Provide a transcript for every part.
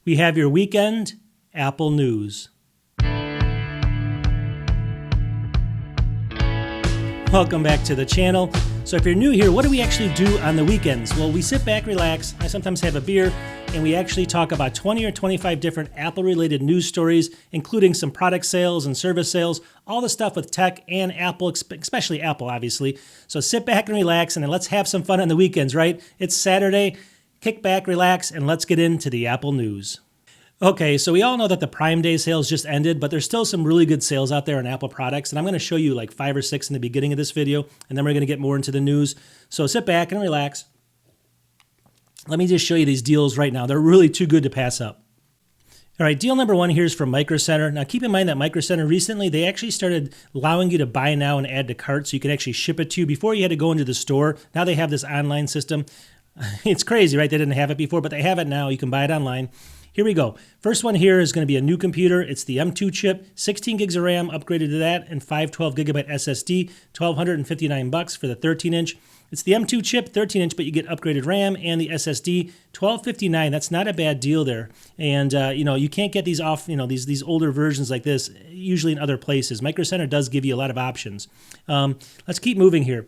we have your weekend Apple news. Welcome back to the channel. So if you're new here, what do we actually do on the weekends? Well, we sit back, relax, I sometimes have a beer, and we actually talk about 20 or 25 different Apple-related news stories, including some product sales and service sales, all the stuff with tech and Apple, especially Apple, obviously. So sit back and relax, and then let's have some fun on the weekends, right? It's Saturday. Kick back, relax, and let's get into the Apple news. Okay, so we all know that the Prime Day sales just ended, but there's still some really good sales out there on Apple products, and I'm going to show you like 5 or 6 in the beginning of this video, and then we're going to get more into the news. So sit back and relax. Let me just show you these deals right now. They're really too good to pass up. All right, deal number 1 here is from Micro Center. Now keep in mind that Micro Center recently, they actually started allowing you to buy now and add to cart so you can actually ship it to you. Before you had to go into the store. Now they have this online system. It's crazy, right? They didn't have it before, but they have it now. You can buy it online. Here we go. First one here is going to be a new computer. It's the M2 chip, 16 gigs of RAM, upgraded to that, and 512 gigabyte SSD, $1,259 for the 13-inch. It's the M2 chip, 13-inch, but you get upgraded RAM and the SSD, $1,259. That's not a bad deal there. And you can't get these off, these older versions like this usually in other places. Micro Center does give you a lot of options. Let's keep moving here.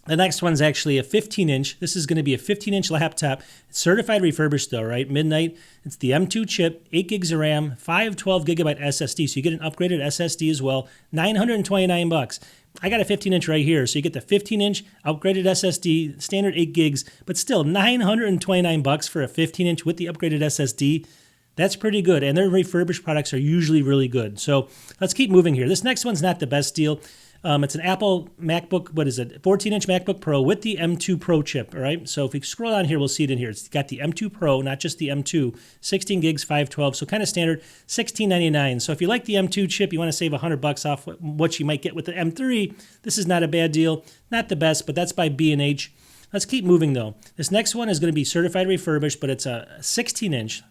The next one's actually a 15-inch. This is going to be a 15-inch laptop. It's certified refurbished though, right? Midnight. It's the M2 chip, 8 gigs of RAM, 512 gigabyte SSD. So you get an upgraded SSD as well, $929. I got a 15-inch right here. So you get the 15-inch upgraded SSD, standard 8 gigs, but still $929 for a 15-inch with the upgraded SSD. That's pretty good. And their refurbished products are usually really good. So let's keep moving here. This next one's not the best deal. It's an Apple MacBook, 14-inch MacBook Pro with the M2 Pro chip, all right? So if we scroll down here, we'll see it in here. It's got the M2 Pro, not just the M2, 16 gigs, 512, so kind of standard, $16.99. So if you like the M2 chip, you want to save $100 off what you might get with the M3, this is not a bad deal. Not the best, but that's by B&H. Let's keep moving, though. This next one is going to be certified refurbished, but it's a 16-inch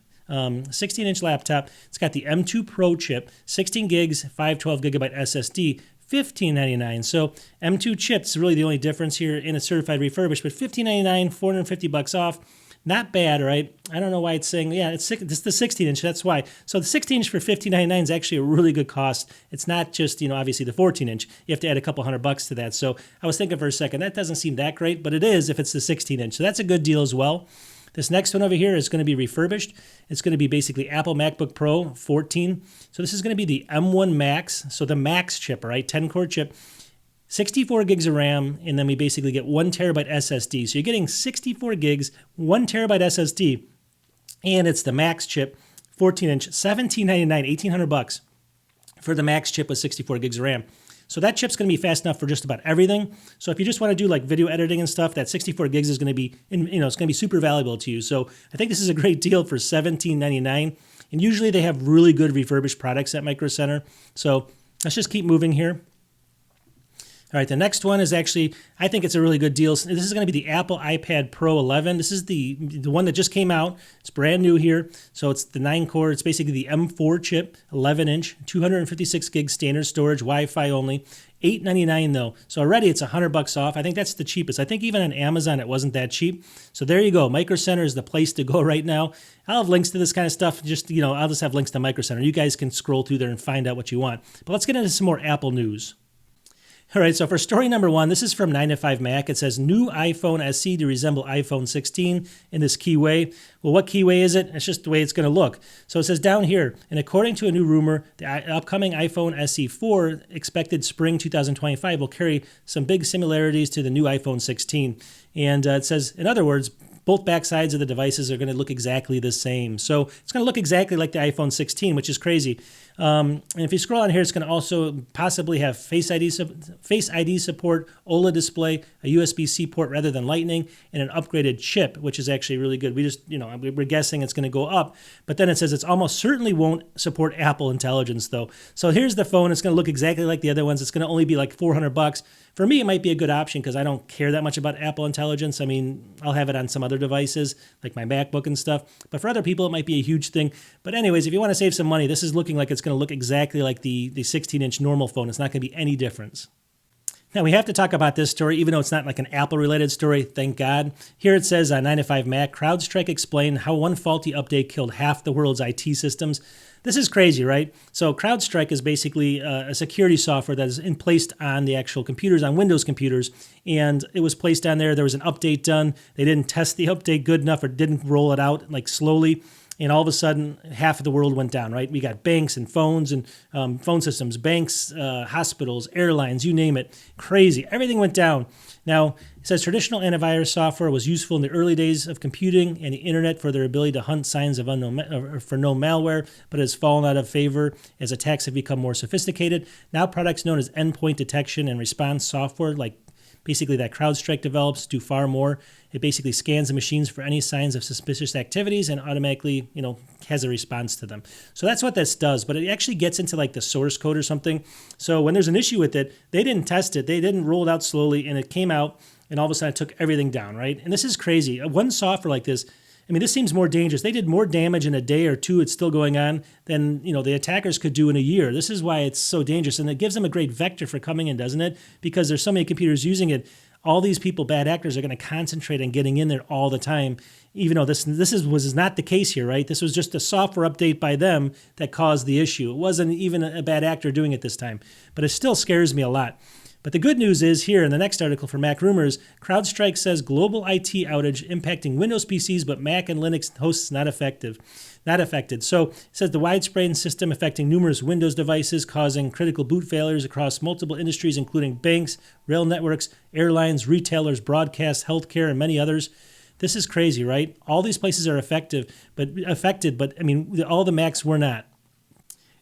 laptop. It's got the M2 Pro chip, 16 gigs, 512 gigabyte SSD, $15.99. So M2 chips is really the only difference here in a certified refurbished, but $15.99, $450 off. Not bad, right? I don't know why it's saying, yeah, it's the 16-inch, that's why. So the 16-inch for $15.99 is actually a really good cost. It's not just, obviously the 14-inch. You have to add a couple $100 to that. So I was thinking for a second, that doesn't seem that great, but it is if it's the 16-inch. So that's a good deal as well. This next one over here is going to be refurbished. It's going to be basically Apple MacBook Pro 14. So this is going to be the M1 Max, so the Max chip, right? 10-core chip, 64 gigs of RAM, and then we basically get 1 terabyte SSD. So you're getting 64 gigs, 1 terabyte SSD, and it's the Max chip, 14-inch, $17.99, $1,800 for the Max chip with 64 gigs of RAM. So that chip's going to be fast enough for just about everything. So if you just want to do like video editing and stuff, that 64 gigs is going to be, it's going to be super valuable to you. So I think this is a great deal for $17.99. And usually they have really good refurbished products at Micro Center. So let's just keep moving here. All right, the next one is actually, I think it's a really good deal. This is going to be the Apple iPad Pro 11. This is the one that just came out. It's brand new here. So it's the 9-core. It's basically the M4 chip, 11-inch, 256 gig standard storage, Wi-Fi only. $8.99 though. So already it's $100 off. I think that's the cheapest. I think even on Amazon it wasn't that cheap. So there you go. Micro Center is the place to go right now. I'll have links to this kind of stuff. I'll just have links to Micro Center. You guys can scroll through there and find out what you want. But let's get into some more Apple news. All right, so for story number 1, this is from 9to5Mac. It says, new iPhone SE to resemble iPhone 16 in this keyway. Well, what keyway is it? It's just the way it's going to look. So it says down here, and according to a new rumor, the upcoming iPhone SE 4, expected spring 2025, will carry some big similarities to the new iPhone 16. And it says, in other words, both back sides of the devices are going to look exactly the same. So it's going to look exactly like the iPhone 16, which is crazy. And if you scroll on here, it's going to also possibly have Face ID support, OLED display, a USB-C port rather than Lightning, and an upgraded chip, which is actually really good. We just, we're guessing it's going to go up, but then it says it's almost certainly won't support Apple Intelligence though. So here's the phone. It's going to look exactly like the other ones. It's going to only be like $400. For me, it might be a good option because I don't care that much about Apple Intelligence. I mean, I'll have it on some other devices like my MacBook and stuff, but for other people, it might be a huge thing. But anyways, if you want to save some money, this is looking like it's going to look exactly like the 16-inch normal phone. It's not going to be any difference. Now, we have to talk about this story, even though it's not like an Apple-related story, thank God. Here it says on 9to5Mac, CrowdStrike explained how one faulty update killed half the world's IT systems. This is crazy, right? So CrowdStrike is basically a security software that is placed on the actual computers, on Windows computers, and it was placed on there. There was an update done. They didn't test the update good enough or didn't roll it out like slowly. And all of a sudden, half of the world went down, right? We got banks and phones and phone systems, banks, hospitals, airlines, you name it. Crazy. Everything went down. Now, it says traditional antivirus software was useful in the early days of computing and the internet for their ability to hunt signs of unknown for known malware, but has fallen out of favor as attacks have become more sophisticated. Now, products known as endpoint detection and response software, like basically that CrowdStrike develops, do far more. It basically scans the machines for any signs of suspicious activities and automatically, has a response to them. So that's what this does, but it actually gets into like the source code or something. So when there's an issue with it, they didn't test it. They didn't roll it out slowly, and it came out, and all of a sudden it took everything down, right? And this is crazy. One software like this, this seems more dangerous. They did more damage in a day or two, it's still going on, than the attackers could do in a year. This is why it's so dangerous, and it gives them a great vector for coming in, doesn't it? Because there's so many computers using it. All these people, bad actors, are going to concentrate on getting in there all the time, even though this was not the case here, right? This was just a software update by them that caused the issue. It wasn't even a bad actor doing it this time, but it still scares me a lot. But the good news is here in the next article for Mac Rumors, CrowdStrike says global IT outage impacting Windows PCs, but Mac and Linux hosts not affected. So it says the widespread system affecting numerous Windows devices, causing critical boot failures across multiple industries, including banks, rail networks, airlines, retailers, broadcast, healthcare, and many others. This is crazy, right? All these places are affected, but all the Macs were not.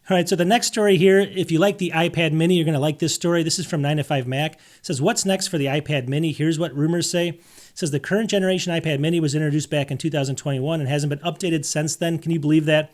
All right, so the next story here, if you like the iPad Mini, you're going to like this story. This is from 9to5Mac. It says, what's next for the iPad Mini? Here's what rumors say. It says the current generation iPad Mini was introduced back in 2021 and hasn't been updated since then. Can you believe that?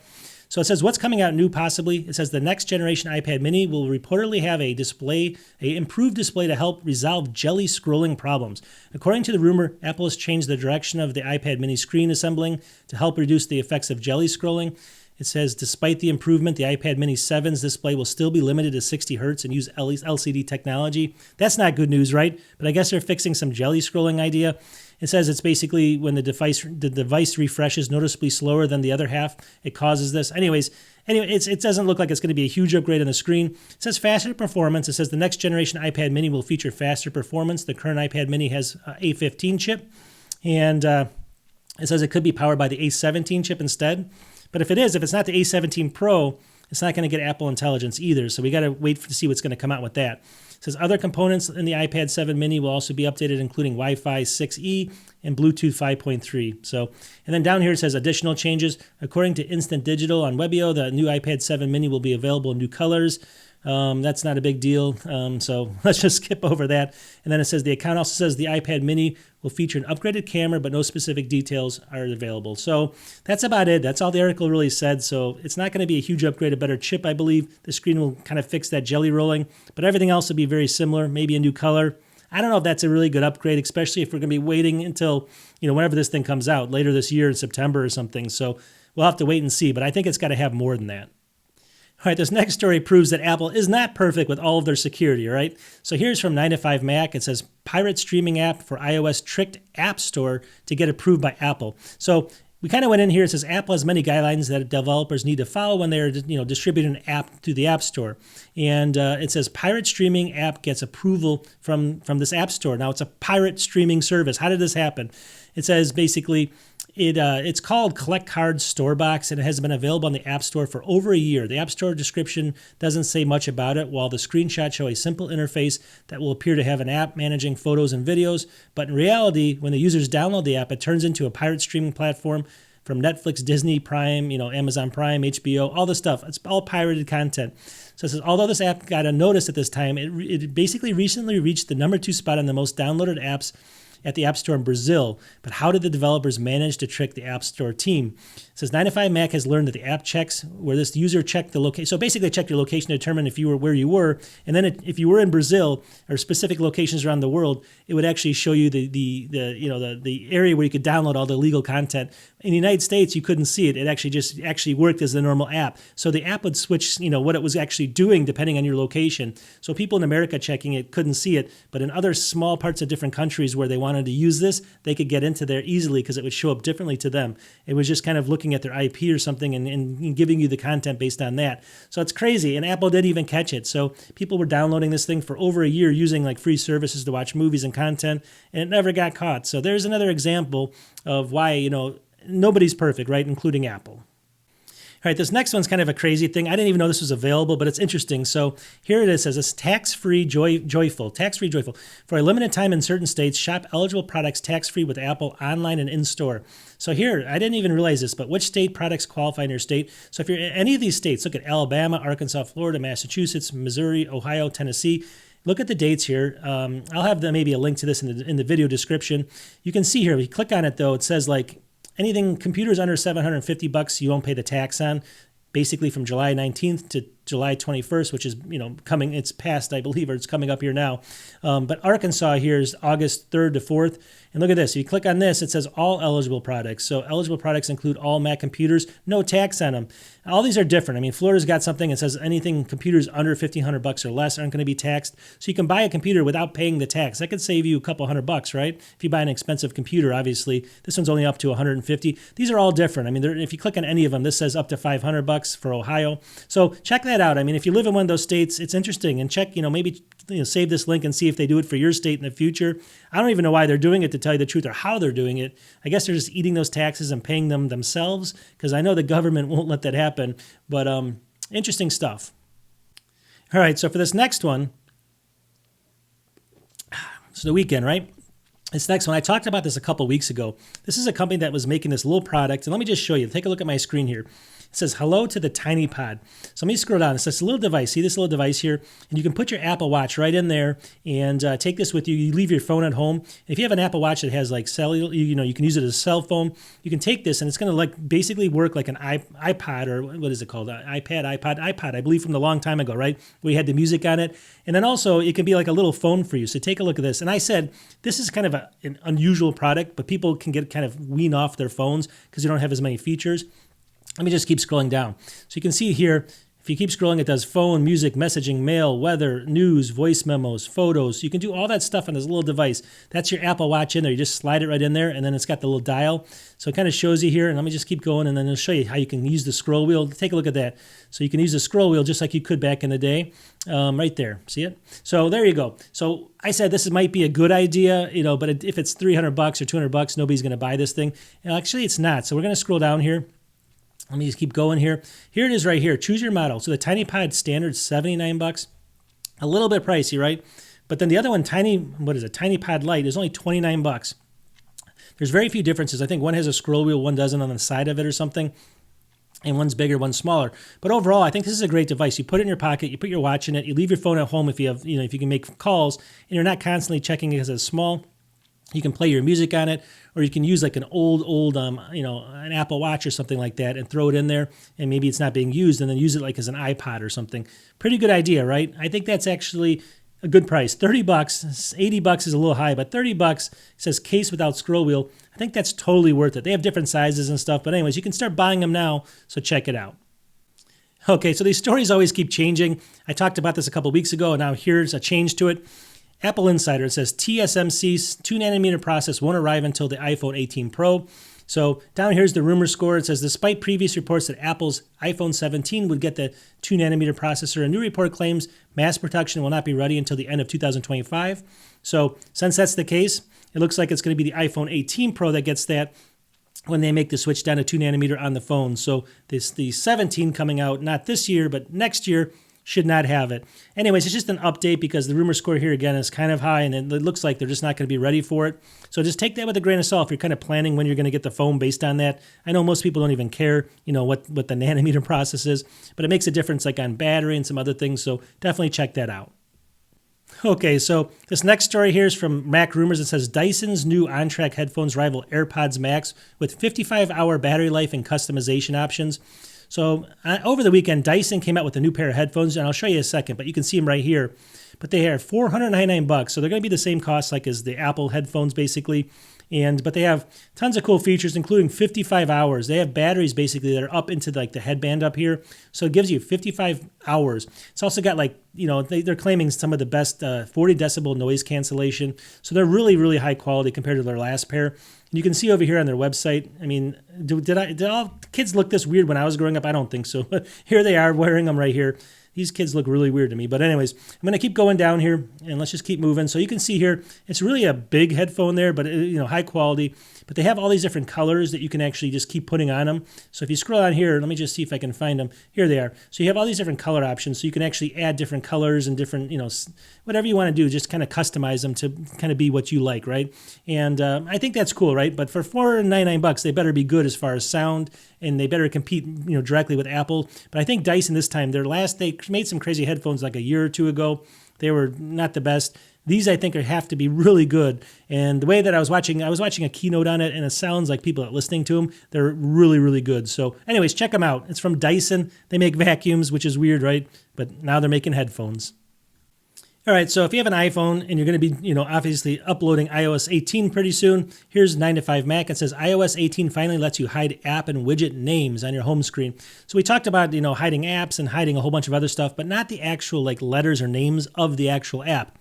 So it says, what's coming out new possibly? It says the next generation iPad Mini will reportedly have an improved display to help resolve jelly scrolling problems. According to the rumor, Apple has changed the direction of the iPad Mini screen assembling to help reduce the effects of jelly scrolling. It says, despite the improvement, the iPad Mini 7's display will still be limited to 60 hertz and use LCD technology. That's not good news, right? But I guess they're fixing some jelly scrolling idea. It says it's basically when the device refreshes noticeably slower than the other half, it causes this. Anyway, it doesn't look like it's going to be a huge upgrade on the screen. It says faster performance. It says the next generation iPad Mini will feature faster performance. The current iPad Mini has A15 chip, and it says it could be powered by the A17 chip instead. But if it's not the A17 Pro, it's not going to get Apple Intelligence either. So we got to wait to see what's going to come out with that. It says other components in the iPad 7 Mini will also be updated, including Wi-Fi 6E and Bluetooth 5.3. So, and then down here it says additional changes. According to Instant Digital on Webio, the new iPad 7 Mini will be available in new colors. That's not a big deal, so let's just skip over that. And then it says the account also says the iPad Mini will feature an upgraded camera, but no specific details are available. So that's about it. That's all the article really said. So it's not going to be a huge upgrade, a better chip, I believe. The screen will kind of fix that jelly rolling, but everything else will be very similar, maybe a new color. I don't know if that's a really good upgrade, especially if we're going to be waiting until, whenever this thing comes out, later this year in September or something. So we'll have to wait and see, but I think it's got to have more than that. All right, this next story proves that Apple is not perfect with all of their security, all right? So here's from 9to5Mac. It says, pirate streaming app for iOS tricked App Store to get approved by Apple. So we kind of went in here. It says Apple has many guidelines that developers need to follow when they're distributing an app through the App Store. And it says pirate streaming app gets approval from this App Store. Now, it's a pirate streaming service. How did this happen? It says basically it's called Collect Cards Storebox, and it has been available on the App Store for over a year. The App Store description doesn't say much about it, while the screenshots show a simple interface that will appear to have an app managing photos and videos. But in reality, when the users download the app, it turns into a pirate streaming platform from Netflix, Disney, Prime, Amazon Prime, HBO, all this stuff. It's all pirated content. So it says, although this app got a notice at this time, it basically recently reached the #2 spot on the most downloaded apps at the App Store in Brazil. But how did the developers manage to trick the App Store team? It says 9to5 Mac has learned that the app checks where this user checked the location. So basically, they checked your location to determine if you were where you were, and then if you were in Brazil or specific locations around the world, it would actually show you the area where you could download all the legal content. In the United States, you couldn't see it. It actually worked as the normal app. So the app would switch, what it was actually doing depending on your location. So people in America checking it couldn't see it, but in other small parts of different countries where they wanted to use this, they could get into there easily because it would show up differently to them. It was just kind of looking at their IP or something and giving you the content based on that. So it's crazy, and Apple didn't even catch it. So people were downloading this thing for over a year using like free services to watch movies and content, and it never got caught. So there's another example of why, nobody's perfect, right? Including Apple. All right, this next one's kind of a crazy thing. I didn't even know this was available, but it's interesting. So here it is. It says it's tax-free joyful. Tax-free joyful. For a limited time in certain states, shop eligible products tax-free with Apple online and in-store. So here, I didn't even realize this, but which state products qualify in your state? So if you're in any of these states, look at Alabama, Arkansas, Florida, Massachusetts, Missouri, Ohio, Tennessee. Look at the dates here. I'll have maybe a link to this in the video description. You can see here, if you click on it though, it says like, anything computers under $750, you won't pay the tax on, basically from July 19th to July 21st, which is, coming, it's past, I believe, or it's coming up here now. But Arkansas here is August 3rd to 4th. And look at this. If you click on this, it says all eligible products. So eligible products include all Mac computers, no tax on them. All these are different. I mean, Florida's got something that says anything computers under $1,500 or less aren't going to be taxed. So you can buy a computer without paying the tax. That could save you a couple $100, right? If you buy an expensive computer, obviously. This one's only up to $150. These are all different. I mean, if you click on any of them, this says up to $500 for Ohio. So check that out. I mean, if you live in one of those states, it's interesting. And check, maybe save this link and see if they do it for your state in the future. I don't even know why they're doing it, to tell you the truth, or how they're doing it. I guess they're just eating those taxes and paying them themselves, because I know the government won't let that happen. But interesting stuff. All right, so for this next one, it's the weekend, right? This next one, I talked about this a couple weeks ago. This is a company that was making this little product, and let me just show you. Take a look at my screen here. It says, hello to the TinyPod. So let me scroll down. It says a little device. See this little device here? And you can put your Apple Watch right in there and take this with you. You leave your phone at home. And if you have an Apple Watch that has like cellular, you can use it as a cell phone. You can take this and it's going to like basically work like an iPod, or what is it called? iPad, I believe, from a long time ago, right? Where you had the music on it. And then also it can be like a little phone for you. So take a look at this. And I said, this is kind of an unusual product, but people can get kind of wean off their phones because they don't have as many features. Let me just keep scrolling down. So you can see here, if you keep scrolling, it does phone, music, messaging, mail, weather, news, voice memos, photos. You can do all that stuff on this little device. That's your Apple Watch in there. You just slide it right in there, and then it's got the little dial. So it kind of shows you here, and let me just keep going, and then it'll show you how you can use the scroll wheel. Take a look at that. So you can use the scroll wheel just like you could back in the day, right there. See it? So there you go. So I said this might be a good idea, but if it's $300 or $200, nobody's going to buy this thing. And actually, it's not. So we're going to scroll down here. Let me just keep going here. Here it is right here. Choose your model. So the TinyPod standard is $79. A little bit pricey, right? But then the other one, TinyPod Lite, is only $29. There's very few differences. I think one has a scroll wheel, one doesn't on the side of it or something. And one's bigger, one's smaller. But overall, I think this is a great device. You put it in your pocket, you put your watch in it, you leave your phone at home if you have, if you can make calls, and you're not constantly checking it because it's small. You can play your music on it, or you can use like an old, an Apple Watch or something like that and throw it in there, and maybe it's not being used, and then use it like as an iPod or something. Pretty good idea, right? I think that's actually a good price. $30, $80 is a little high, but $30, it says case without scroll wheel. I think that's totally worth it. They have different sizes and stuff, but anyways, you can start buying them now, so check it out. Okay, so these stories always keep changing. I talked about this a couple weeks ago, and now here's a change to it. Apple Insider, it says TSMC's 2nm process won't arrive until the iPhone 18 Pro. So down here's the rumor score. It says, despite previous reports that Apple's iPhone 17 would get the 2nm processor, a new report claims mass production will not be ready until the end of 2025. So since that's the case, it looks like it's going to be the iPhone 18 Pro that gets that when they make the switch down to 2nm on the phone. So the 17 coming out, not this year, but next year, should not have it. Anyways, it's just an update because the rumor score here again is kind of high, and it looks like they're just not going to be ready for it. So just take that with a grain of salt if you're kind of planning when you're going to get the phone based on that. I know most people don't even care, what the nanometer process is, but it makes a difference like on battery and some other things, so definitely check that out. Okay, so this next story here is from Mac Rumors. It says Dyson's new OnTrac headphones rival AirPods Max with 55-hour battery life and customization options. So over the weekend, Dyson came out with a new pair of headphones, and I'll show you in a second, but you can see them right here. But they are $499, so they're going to be the same cost like as the Apple headphones, basically. But they have tons of cool features, including 55 hours. They have batteries basically that are up into like the headband up here, so it gives you 55 hours. It's also got like, they're claiming some of the best 40 decibel noise cancellation, so they're really, really high quality compared to their last pair. And you can see over here on their website. I mean, did all kids look this weird when I was growing up? I don't think so. But here they are wearing them right here. These kids look really weird to me. But anyways, I'm going to keep going down here, and let's just keep moving. So you can see here, it's really a big headphone there, but high quality. But they have all these different colors that you can actually just keep putting on them. So if you scroll on here, let me just see if I can find them. Here they are. So you have all these different color options. So you can actually add different colors and different, whatever you want to do, just kind of customize them to kind of be what you like, right? And I think that's cool, right? But for $499, they better be good as far as sound, and they better compete, directly with Apple. But I think Dyson this time, they made some crazy headphones like a year or two ago. They were not the best. These, I think, have to be really good. And the way that I was watching a keynote on it, and it sounds like people are listening to them. They're really, really good. So anyways, check them out. It's from Dyson. They make vacuums, which is weird, right? But now they're making headphones. All right, so if you have an iPhone and you're going to be, obviously uploading iOS 18 pretty soon, here's 9 to 5 Mac. It says iOS 18 finally lets you hide app and widget names on your home screen. So we talked about, hiding apps and hiding a whole bunch of other stuff, but not the actual like letters or names of the actual app.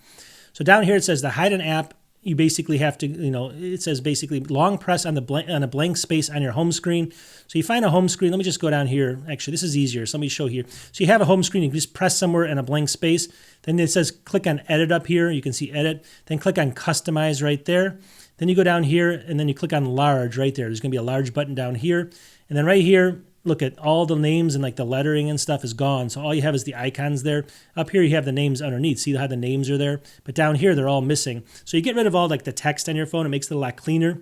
So down here it says to hide an app, you basically have to, it says basically long press on a blank space on your home screen. So you find a home screen. Let me just go down here. Actually, this is easier. So let me show here. So you have a home screen. You can just press somewhere in a blank space. Then it says click on edit up here. You can see edit. Then click on customize right there. Then you go down here and then you click on large right there. There's going to be a large button down here. And then right here, look at all the names and like the lettering and stuff is gone. So all you have is the icons there. Up here, you have the names underneath. See how the names are there? But down here, they're all missing. So you get rid of all like the text on your phone. It makes it a lot cleaner.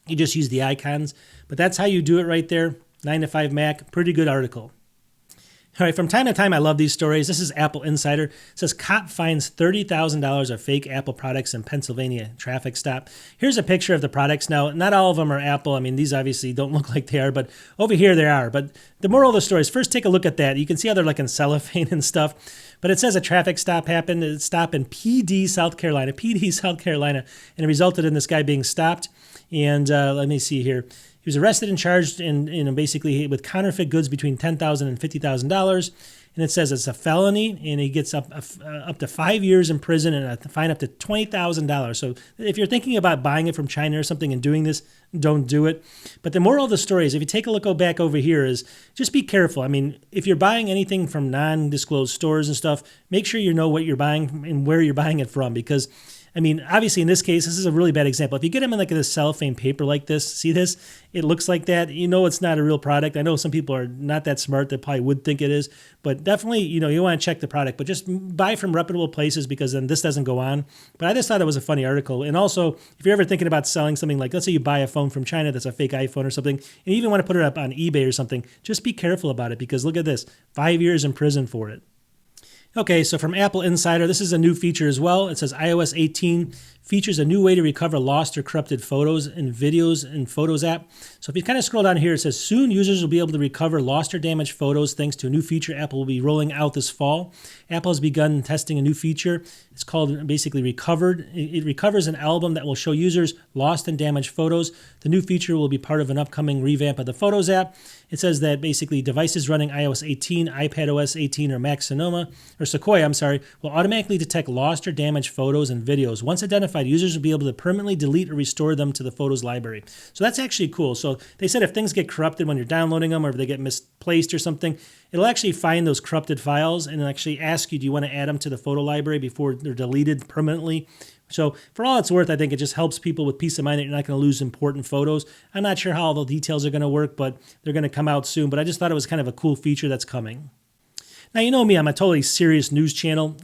You just use the icons. But that's how you do it right there. 9 to 5 Mac, pretty good article. All right, from time to time, I love these stories. This is Apple Insider. It says cop finds $30,000 of fake Apple products in Pennsylvania traffic stop. Here's a picture of the products. Now, not all of them are Apple. I mean, these obviously don't look like they are, but over here they are. But the moral of the story is, first take a look at that. You can see how they're like in cellophane and stuff. But it says a traffic stop happened. A stop in PD, South Carolina, and it resulted in this guy being stopped. And let me see here. He was arrested and charged in basically with counterfeit goods between $10,000 and $50,000. And it says it's a felony, and he gets up to 5 years in prison and a fine up to $20,000. So if you're thinking about buying it from China or something and doing this, don't do it. But the moral of the story is, if you take a look, go back over here, is just be careful. I mean, if you're buying anything from non-disclosed stores and stuff, make sure you know what you're buying and where you're buying it from, because I mean, obviously in this case, this is a really bad example. If you get them in like this cellophane paper like this, see this? It looks like that. It's not a real product. I know some people are not that smart. They probably would think it is. But definitely, you want to check the product. But just buy from reputable places, because then this doesn't go on. But I just thought it was a funny article. And also, if you're ever thinking about selling something like, let's say you buy a phone from China that's a fake iPhone or something, and you even want to put it up on eBay or something, just be careful about it, because look at this, 5 years in prison for it. Okay, so from Apple Insider, this is a new feature as well. It says iOS 18 features a new way to recover lost or corrupted photos and videos in Photos app. So if you kind of scroll down here, it says soon users will be able to recover lost or damaged photos thanks to a new feature Apple will be rolling out this fall. Apple has begun testing a new feature. It's called basically Recovered. It recovers an album that will show users lost and damaged photos. The new feature will be part of an upcoming revamp of the Photos app. It says that basically devices running iOS 18, iPadOS 18, or Sequoia, will automatically detect lost or damaged photos and videos. Once identified, users will be able to permanently delete or restore them to the Photos library. So that's actually cool. So they said if things get corrupted when you're downloading them, or if they get misplaced or something, it'll actually find those corrupted files and actually ask you, do you want to add them to the photo library before they're deleted permanently? So for all it's worth, I think it just helps people with peace of mind that you're not going to lose important photos. I'm not sure how all the details are going to work, but they're going to come out soon. But I just thought it was kind of a cool feature that's coming. Now, you know me, I'm a totally serious news channel,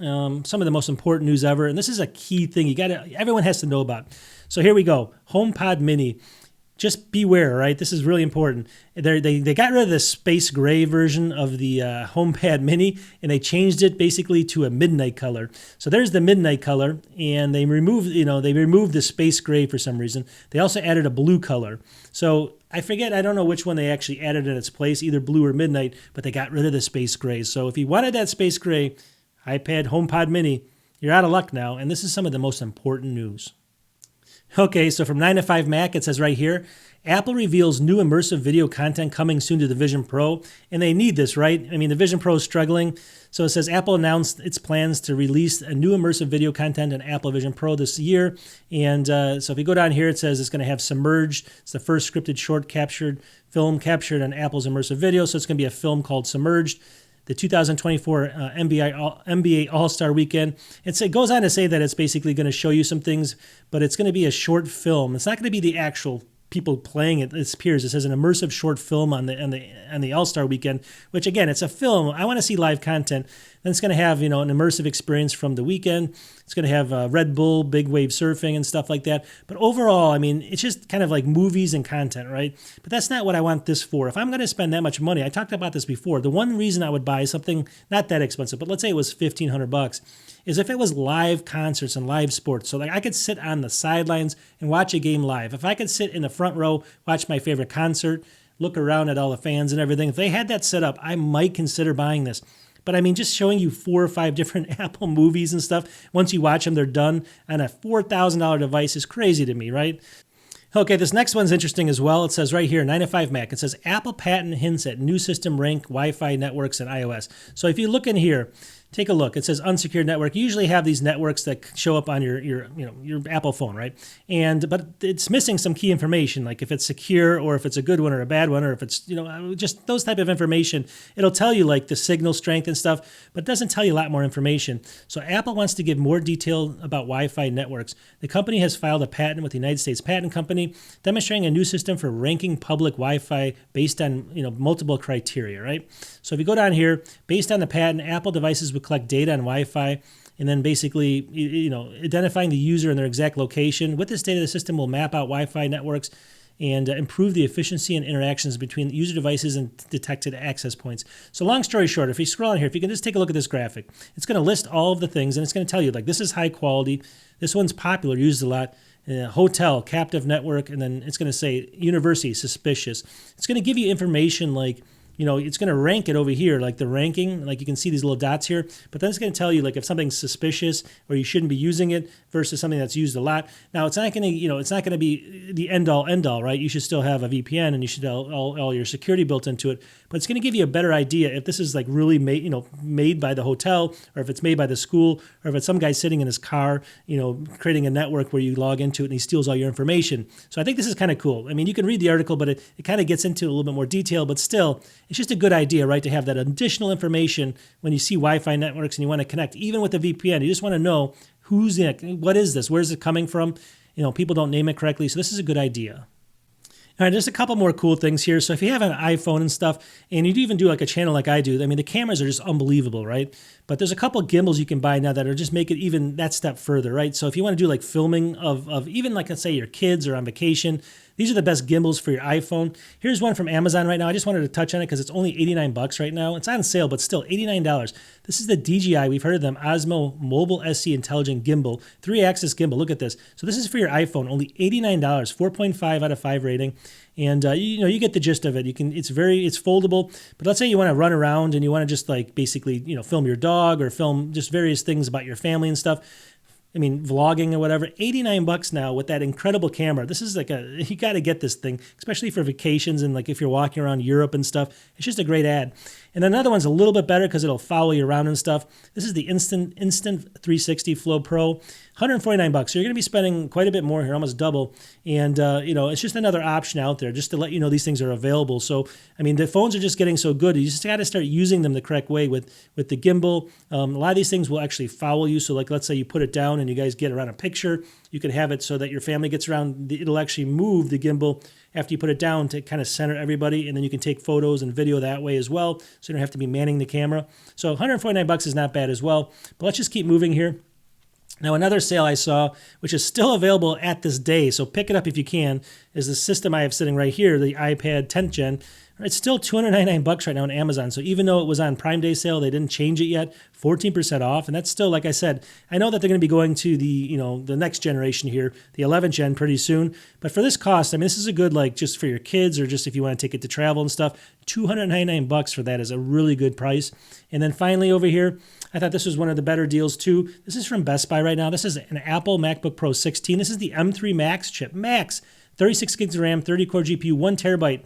some of the most important news ever, and this is a key thing everyone has to know about. So here we go, HomePod Mini. just beware, right? This is really important. They got rid of the space gray version of the HomePod Mini, and they changed it basically to a midnight color. So there's the midnight color, and they removed the space gray for some reason. They also added a blue color. So I don't know which one they actually added in its place, either blue or midnight, but they got rid of the space gray. So if you wanted that space gray iPad HomePod Mini, you're out of luck now, and this is some of the most important news. Okay, so from 9 to 5 Mac, it says right here, Apple reveals new immersive video content coming soon to the Vision Pro, and they need this, right? I mean, the Vision Pro is struggling. So it says Apple announced its plans to release a new immersive video content in Apple Vision Pro this year. And so if you go down here, it says it's going to have Submerged. It's the first scripted short film captured on Apple's immersive video. So it's going to be a film called Submerged. The 2024 NBA All-Star Weekend. It goes on to say that it's basically going to show you some things, but it's going to be a short film. It's not going to be the actual people playing it. It appears it says an immersive short film on the All-Star Weekend, which again, it's a film. I want to see live content. Then it's going to have an immersive experience from the weekend. It's going to have Red Bull, big wave surfing and stuff like that. But overall, I mean, it's just kind of like movies and content, right? But that's not what I want this for. If I'm going to spend that much money, I talked about this before. The one reason I would buy something not that expensive, but let's say it was $1,500, is if it was live concerts and live sports. So like I could sit on the sidelines and watch a game live. If I could sit in the front row, watch my favorite concert, look around at all the fans and everything, if they had that set up, I might consider buying this. But I mean, just showing you 4 or 5 different Apple movies and stuff, once you watch them, they're done on a $4,000 device is crazy to me, right? Okay, this next one's interesting as well. It says right here, 9 to 5 Mac. It says Apple patent hints at new system rank Wi-Fi networks in iOS. So if you look in here, take a look. It says unsecured network. You usually have these networks that show up on your Apple phone, right? But it's missing some key information, like if it's secure or if it's a good one or a bad one, or if it's just those type of information. It'll tell you like the signal strength and stuff, but it doesn't tell you a lot more information. So Apple wants to give more detail about Wi-Fi networks. The company has filed a patent with the United States Patent Company, demonstrating a new system for ranking public Wi-Fi based on multiple criteria, right? So if you go down here, based on the patent, Apple devices would collect data on Wi-Fi, and then basically, identifying the user and their exact location. With this data, the system will map out Wi-Fi networks and improve the efficiency and interactions between user devices and detected access points. So long story short, if you scroll on here, if you can just take a look at this graphic, it's going to list all of the things, and it's going to tell you, like, this is high quality, this one's popular, used a lot, hotel, captive network, and then it's going to say university, suspicious. It's going to give you information like, it's going to rank it over here, like the ranking, like you can see these little dots here, but then it's going to tell you like if something's suspicious or you shouldn't be using it versus something that's used a lot. Now it's not going to be the end all, right? You should still have a VPN and you should have all your security built into it, but it's going to give you a better idea if this is like really made by the hotel, or if it's made by the school, or if it's some guy sitting in his car, creating a network where you log into it and he steals all your information. So I think this is kind of cool. I mean, you can read the article, but it kind of gets into a little bit more detail, but still, it's just a good idea, right, to have that additional information when you see Wi-Fi networks and you want to connect, even with a VPN. You just want to know who's in it, what is this, where's it coming from? People don't name it correctly, so this is a good idea. All right, just a couple more cool things here. So if you have an iPhone and stuff, and you even do like a channel like I do, I mean, the cameras are just unbelievable, right? But there's a couple of gimbals you can buy now that are just make it even that step further, right? So if you want to do like filming of even like, let's say your kids are on vacation, these are the best gimbals for your iPhone. Here's one from Amazon right now. I just wanted to touch on it because it's only $89 right now. It's on sale, but still $89. This is the DJI. We've heard of them, Osmo Mobile SC Intelligent Gimbal, 3-axis gimbal. Look at this. So this is for your iPhone, only $89, 4.5 out of 5 rating. And you get the gist of it. It's foldable. But let's say you want to run around and you want to just like basically film your dog or film just various things about your family and stuff. I mean, vlogging or whatever, $89 now with that incredible camera. This is like you got to get this thing, especially for vacations and like if you're walking around Europe and stuff. It's just a great ad. And another one's a little bit better because it'll follow you around and stuff. This is the Instant 360 Flow Pro, $149. So you're going to be spending quite a bit more here, almost double. And, it's just another option out there just to let you know these things are available. So, I mean, the phones are just getting so good. You just got to start using them the correct way with the gimbal. A lot of these things will actually follow you. So, like, let's say you put it down and you guys get around a picture. You can have it so that your family gets around. It'll actually move the gimbal after you put it down to kind of center everybody, and then you can take photos and video that way as well, so you don't have to be manning the camera. So $149 is not bad as well, but let's just keep moving here. Now, another sale I saw, which is still available at this day, so pick it up if you can, is the system I have sitting right here, the iPad 10th Gen. It's still $299 right now on Amazon. So even though it was on Prime Day sale, they didn't change it yet, 14% off. And that's still, like I said, I know that they're going to be going to the next generation here, the 11th Gen pretty soon. But for this cost, I mean, this is a good, like, just for your kids or just if you want to take it to travel and stuff, $299 for that is a really good price. And then finally over here, I thought this was one of the better deals too. This is from Best Buy right now. This is an Apple MacBook Pro 16. This is the M3 Max chip. Max, 36 gigs of RAM, 30-core GPU, 1 terabyte.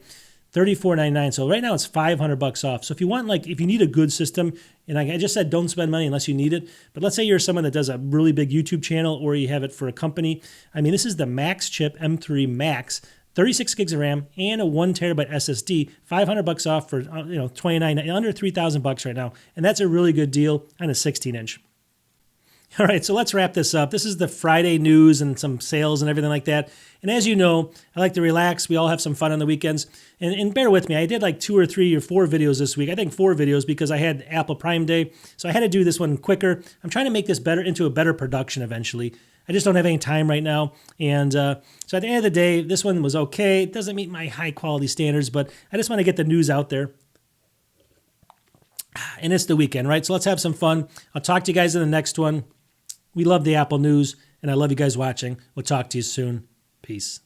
$34.99. So right now it's $500 off. So if you want, like, if you need a good system, and I just said don't spend money unless you need it, but let's say you're someone that does a really big YouTube channel or you have it for a company. I mean, this is the Max chip M3 Max, 36 gigs of RAM and a 1 terabyte SSD, $500 off for $29, under $3,000 right now, and that's a really good deal on a 16-inch. All right, so let's wrap this up. This is the Friday news and some sales and everything like that. And as you know, I like to relax. We all have some fun on the weekends. And bear with me, I did like 2 or 3 or 4 videos this week. I think 4 videos because I had Apple Prime Day. So I had to do this one quicker. I'm trying to make this better into a better production eventually. I just don't have any time right now. And so at the end of the day, this one was okay. It doesn't meet my high quality standards, but I just want to get the news out there. And it's the weekend, right? So let's have some fun. I'll talk to you guys in the next one. We love the Apple news, and I love you guys watching. We'll talk to you soon. Peace.